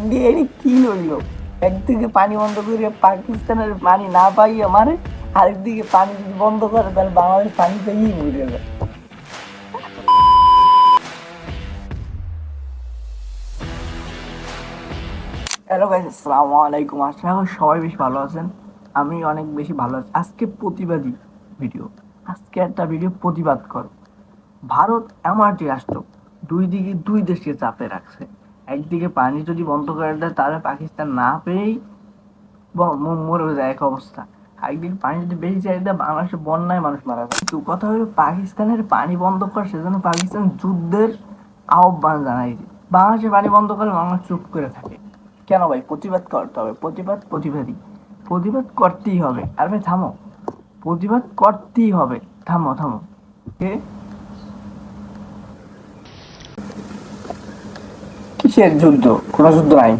India এর কি হইল? একদিকে পানি বন্ধ করে পাকিস্তানের পানি না পাইয়া মারে, আরেকদিকে পানি যদি বন্ধ করে তাহলে বাংলাদেশ পানি পেয়েই মরে যাবে। হ্যালো গাইস, আসসালামু আলাইকুম। আশা করি সবাই বেশ ভালো আছেন। আমি অনেক বেশি ভালো আছি। আজকে প্রতিবাদী ভিডিও। আজকে একটা ভিডিও প্রতিবাদ করো। ভারত এমন একটি রাষ্ট্র, দুই দিকে দুই দেশকে চাপে রাখছে। একদিকে পানি যদি বন্ধ করে দেয় তাহলে পাকিস্তান না পেয়েই মরে যায় এক অবস্থা। একদিকে পানি যদি বেশি চাই দেয় বাংলাদেশে বন্যায় মানুষ মারা যায়। কিন্তু কথা হলো পাকিস্তানের পানি বন্ধ করে সেজন্য পাকিস্তান যুদ্ধের আহ্বান জানাইছে। বাংলাদেশে পানি বন্ধ করলে বাংলাদেশ চুপ করে থাকে কেন? ভাই প্রতিবাদ করতে হবে। প্রতিবাদ করতেই হবে। আর ভাই থামো, প্রতিবাদ করতেই হবে। থামো থামো। কিসের যুদ্ধ? কোনো যুদ্ধ নাই,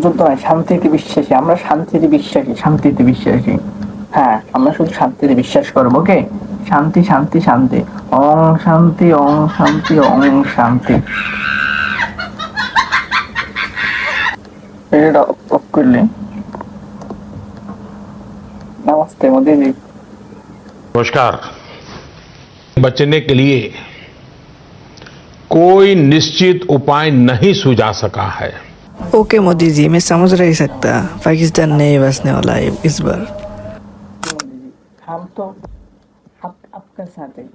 যুদ্ধ নাই। শান্তিতে বিশ্বাসী আমরা, শান্তিতে বিশ্বাসী। হ্যাঁ, আমরা শুধু শান্তিতে বিশ্বাস করবো। ওকে, শান্তি শান্তি শান্তি। ওং শান্তি, ওং শান্তি, ওং শান্তি। এটা অফ করলে। नमस्ते मोदी जी। नमस्कार। बचने के लिए कोई निश्चित उपाय नहीं सूझा सका है। ओके मोदी जी, मैं समझ नहीं सकता पाकिस्तान नहीं बसने वाला है इस बार। मोदी जी, हम तो आपका साथ है।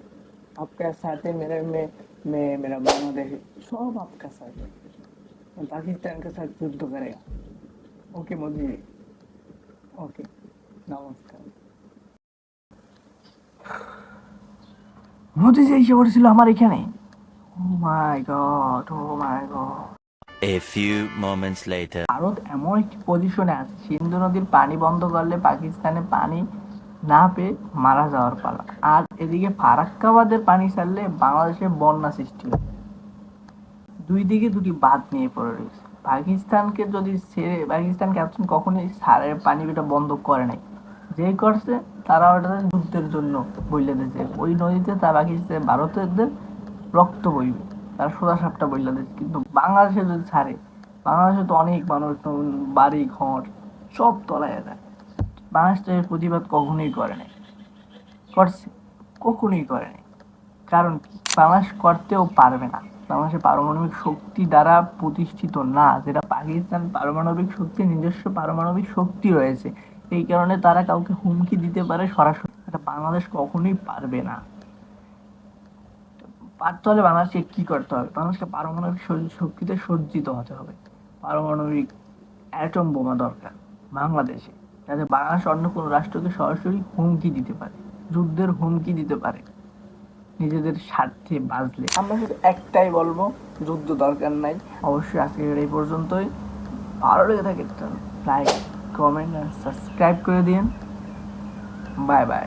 आपका साथ है। मेरा बांग्लादेश सब आपका साथ है। पाकिस्तान के साथ युद्ध करेगा। ओके मोदी जी, ओके, नमस्कार। মোদি যে এসে পড়েছিল আমার এখানে। Oh my God, oh my God. A few moments later. ভারত এমন একটি পজিশনে আছে, সিন্ধু নদীর পানি বন্ধ করলে পাকিস্তানে পানি না পেয়ে মারা যাওয়ার পালা। আর এদিকে ফারাক্কাবাদের পানি ছাড়লে বাংলাদেশে বন্যা সৃষ্টি হয়। দুই দিকে দুটি বাঁধ নিয়ে পড়ে রয়েছে। পাকিস্তানকে যদি ছেড়ে, পাকিস্তানকে এখন কখনোই সারের পানিটা বন্ধ করে নাই। যে করছে তারা ওটা যুদ্ধের জন্য বইলে দিয়েছে। ওই নদীতে তা পাকিস্তান ভারতের রক্ত বইবে, তারা সোজা সাপটা বইলে দিয়েছে। কিন্তু বাংলাদেশে যদি ছাড়ে, বাংলাদেশে তো অনেক মানুষ বাড়ি ঘর সব তলায় যায়। বাংলাদেশ তো এর প্রতিবাদ কখনোই করে নাই। করছে? কখনোই করে নাই। কারণ কি? বাংলাদেশ করতেও পারবে না। বাংলাদেশের পারমাণবিক শক্তি দ্বারা প্রতিষ্ঠিত না, যেটা পাকিস্তান পারমাণবিক শক্তি, নিজস্ব পারমাণবিক শক্তি রয়েছে। এই কারণে তারা কাউকে হুমকি দিতে পারে সরাসরি। এটা বাংলাদেশ কখনোই পারবে না। পারতে হলে বাংলাদেশকে কি করতে হবে? বাংলাদেশকে পারমাণবিক শক্তিতে সজ্জিত হতে হবে। পারমাণবিক অ্যাটম বোমা দরকার বাংলাদেশে, যাতে বাংলাদেশ অন্য কোনো রাষ্ট্রকে সরাসরি হুমকি দিতে পারে, যুদ্ধের হুমকি দিতে পারে নিজেদের স্বার্থে বাঁচলে। আমরা শুধু একটাই বলবো, যুদ্ধ দরকার নাই। অবশ্যই আজকের এই পর্যন্তই। ভালো লেগে থাকে লাইক, কমেন্ট আর সাবস্ক্রাইব করে দিন। Bye bye.